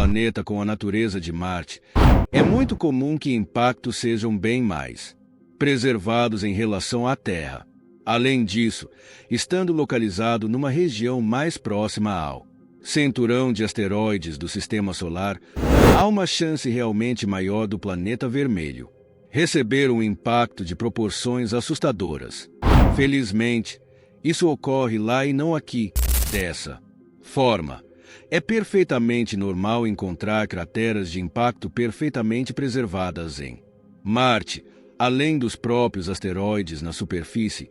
planeta com a natureza de Marte, é muito comum que impactos sejam bem mais preservados em relação à Terra. Além disso, estando localizado numa região mais próxima ao cinturão de asteroides do Sistema Solar, há uma chance realmente maior do planeta vermelho receber um impacto de proporções assustadoras. Felizmente, isso ocorre lá e não aqui. Dessa forma, é perfeitamente normal encontrar crateras de impacto perfeitamente preservadas em Marte, além dos próprios asteroides na superfície,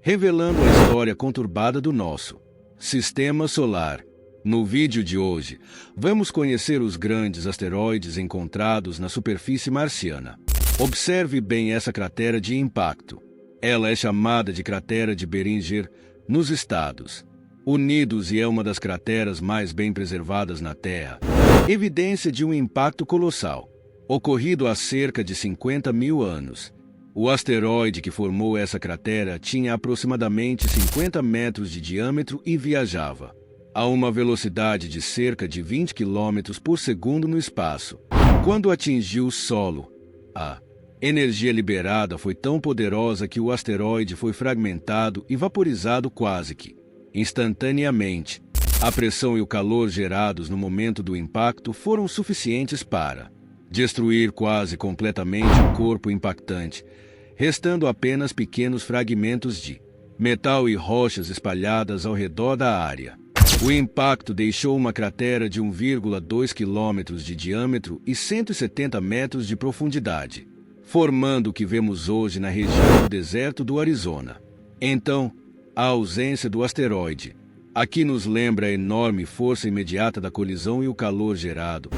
revelando a história conturbada do nosso Sistema Solar. No vídeo de hoje, vamos conhecer os grandes asteroides encontrados na superfície marciana. Observe bem essa cratera de impacto. Ela é chamada de cratera de Beringer, nos Estados Unidos, e é uma das crateras mais bem preservadas na Terra, evidência de um impacto colossal, ocorrido há cerca de 50 mil anos. O asteroide que formou essa cratera tinha aproximadamente 50 metros de diâmetro e viajava a uma velocidade de cerca de 20 km por segundo no espaço. Quando atingiu o solo, a energia liberada foi tão poderosa que o asteroide foi fragmentado e vaporizado quase que instantaneamente. A pressão e o calor gerados no momento do impacto foram suficientes para destruir quase completamente o corpo impactante, restando apenas pequenos fragmentos de metal e rochas espalhadas ao redor da área. O impacto deixou uma cratera de 1,2 km de diâmetro e 170 metros de profundidade, formando o que vemos hoje na região do deserto do Arizona. Então, a ausência do asteroide aqui nos lembra a enorme força imediata da colisão e o calor gerado,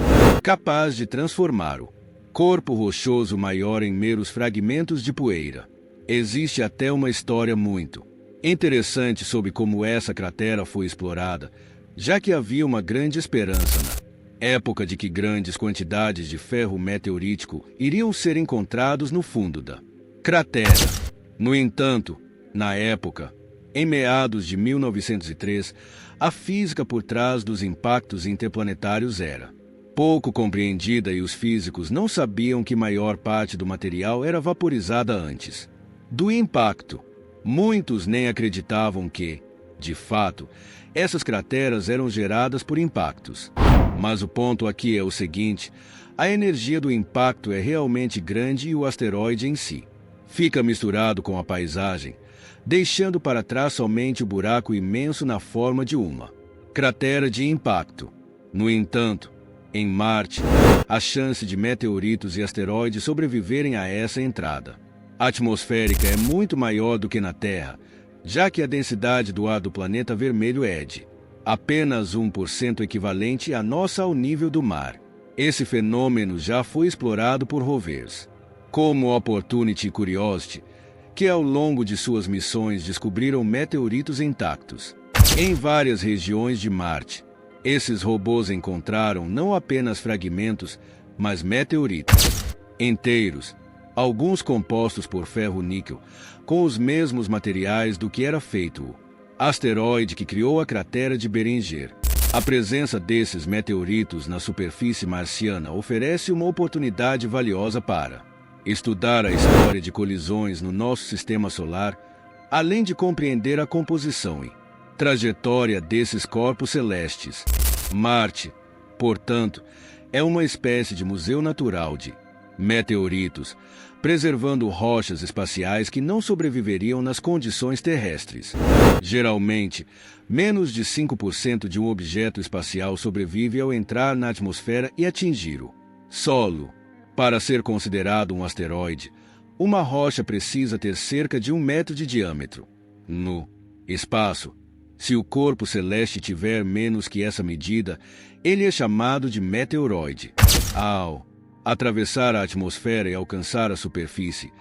capaz de transformar o corpo rochoso maior em meros fragmentos de poeira. Existe até uma história muito interessante sobre como essa cratera foi explorada, já que havia uma grande esperança na época de que grandes quantidades de ferro meteorítico iriam ser encontrados no fundo da cratera. No entanto, na época, em meados de 1903, a física por trás dos impactos interplanetários era pouco compreendida e os físicos não sabiam que maior parte do material era vaporizada antes do impacto. Muitos nem acreditavam que, de fato, essas crateras eram geradas por impactos. Mas o ponto aqui é o seguinte: a energia do impacto é realmente grande e o asteroide em si fica misturado com a paisagem, deixando para trás somente o buraco imenso na forma de uma cratera de impacto. No entanto, em Marte, a chance de meteoritos e asteroides sobreviverem a essa entrada atmosférica é muito maior do que na Terra, já que a densidade do ar do planeta vermelho é de apenas 1% equivalente à nossa ao nível do mar. Esse fenômeno já foi explorado por rovers como o Opportunity e Curiosity, que ao longo de suas missões descobriram meteoritos intactos em várias regiões de Marte. Esses robôs encontraram não apenas fragmentos, mas meteoritos inteiros, alguns compostos por ferro-níquel, com os mesmos materiais do que era feito o asteroide que criou a cratera de Beringer. A presença desses meteoritos na superfície marciana oferece uma oportunidade valiosa para estudar a história de colisões no nosso sistema solar, além de compreender a composição e trajetória desses corpos celestes. Marte, portanto, é uma espécie de museu natural de meteoritos, preservando rochas espaciais que não sobreviveriam nas condições terrestres. Geralmente, menos de 5% de um objeto espacial sobrevive ao entrar na atmosfera e atingir o solo. Para ser considerado um asteroide, uma rocha precisa ter cerca de 1 metro de diâmetro. No espaço, se o corpo celeste tiver menos que essa medida, ele é chamado de meteoroide. Ao atravessar a atmosfera e alcançar a superfície,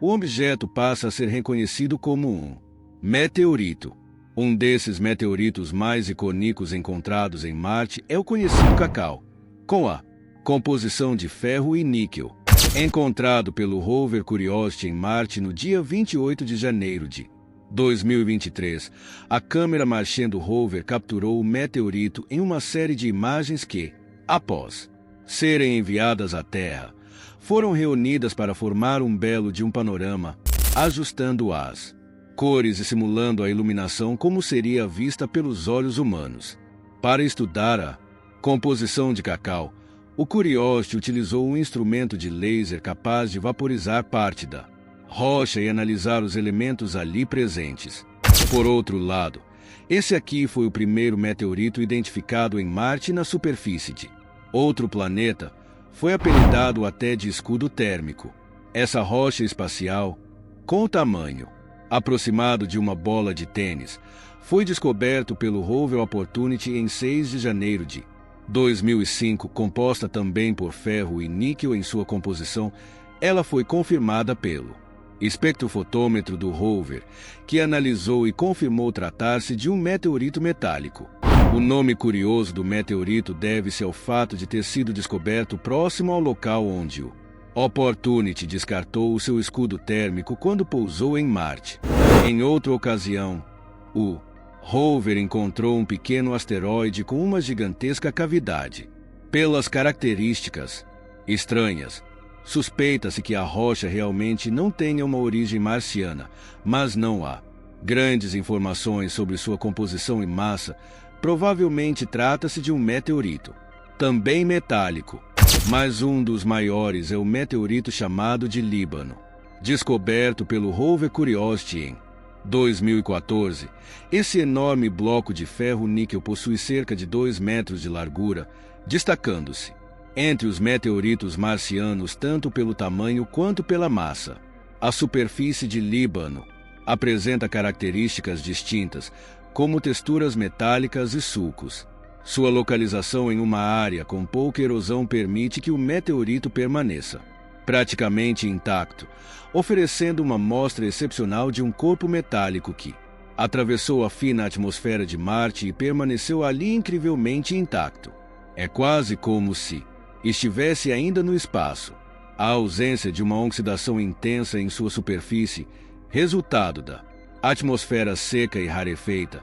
o objeto passa a ser reconhecido como um meteorito. Um desses meteoritos mais icônicos encontrados em Marte é o conhecido Cacau, com a composição de ferro e níquel, encontrado pelo rover Curiosity em Marte no dia 28 de janeiro de 2023. A câmera Martian do rover capturou o meteorito em uma série de imagens que Após serem enviadas à Terra, foram reunidas para formar um belo de um panorama, ajustando as cores e simulando a iluminação como seria vista pelos olhos humanos. Para estudar a composição de Cacau, o Curiosity utilizou um instrumento de laser capaz de vaporizar parte da rocha e analisar os elementos ali presentes. Por outro lado, esse aqui foi o primeiro meteorito identificado em Marte na superfície de outro planeta. Foi apelidado até de escudo térmico. Essa rocha espacial, com o tamanho aproximado de uma bola de tênis, foi descoberto pelo rover Opportunity em 6 de janeiro de 2005, composta também por ferro e níquel em sua composição. Ela foi confirmada pelo espectrofotômetro do rover, que analisou e confirmou tratar-se de um meteorito metálico. O nome curioso do meteorito deve-se ao fato de ter sido descoberto próximo ao local onde o Opportunity descartou o seu escudo térmico quando pousou em Marte. Em outra ocasião, o rover encontrou um pequeno asteroide com uma gigantesca cavidade. Pelas características estranhas, suspeita-se que a rocha realmente não tenha uma origem marciana, mas não há grandes informações sobre sua composição e massa. Provavelmente trata-se de um meteorito, também metálico, mas um dos maiores é o meteorito chamado de Líbano, descoberto pelo rover Curiosity em 2014. Esse enorme bloco de ferro-níquel possui cerca de 2 metros de largura, destacando-se entre os meteoritos marcianos tanto pelo tamanho quanto pela massa. A superfície de Líbano apresenta características distintas, como texturas metálicas e sulcos. Sua localização em uma área com pouca erosão permite que o meteorito permaneça praticamente intacto, oferecendo uma mostra excepcional de um corpo metálico que atravessou a fina atmosfera de Marte e permaneceu ali incrivelmente intacto. É quase como se estivesse ainda no espaço. A ausência de uma oxidação intensa em sua superfície, resultado da atmosfera seca e rarefeita,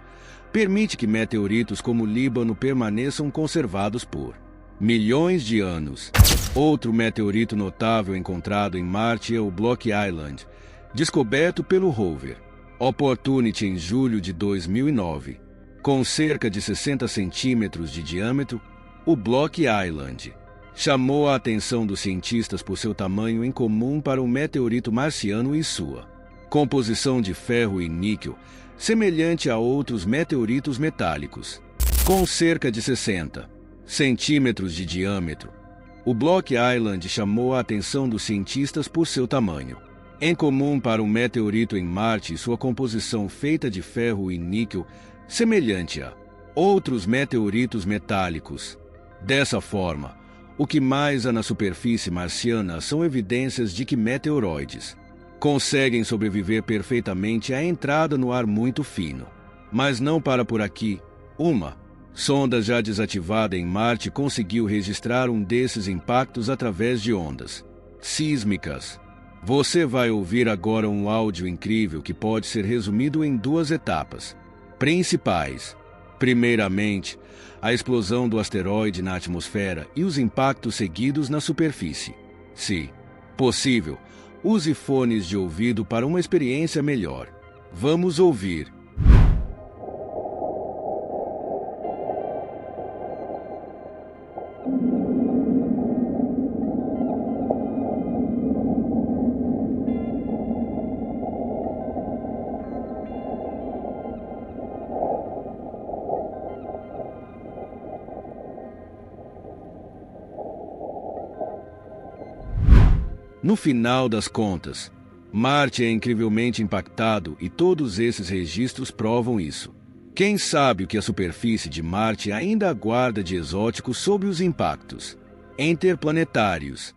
permite que meteoritos como o Líbano permaneçam conservados por milhões de anos. Outro meteorito notável encontrado em Marte é o Block Island, descoberto pelo rover Opportunity em julho de 2009. Com cerca de 60 centímetros de diâmetro, o Block Island chamou a atenção dos cientistas por seu tamanho incomum para um meteorito marciano e sua composição de ferro e níquel, semelhante a outros meteoritos metálicos. Com cerca de 60 centímetros de diâmetro, o Block Island chamou a atenção dos cientistas por seu tamanho incomum para um meteorito em Marte e sua composição feita de ferro e níquel, semelhante a outros meteoritos metálicos. Dessa forma, o que mais há na superfície marciana são evidências de que meteoroides conseguem sobreviver perfeitamente à entrada no ar muito fino. Mas não para por aqui. Uma sonda já desativada em Marte conseguiu registrar um desses impactos através de ondas sísmicas. Você vai ouvir agora um áudio incrível que pode ser resumido em 2 etapas principais. Primeiramente, a explosão do asteroide na atmosfera e os impactos seguidos na superfície. Se possível, use fones de ouvido para uma experiência melhor. Vamos ouvir. No final das contas, Marte é incrivelmente impactado e todos esses registros provam isso. Quem sabe o que a superfície de Marte ainda aguarda de exótico sob os impactos interplanetários?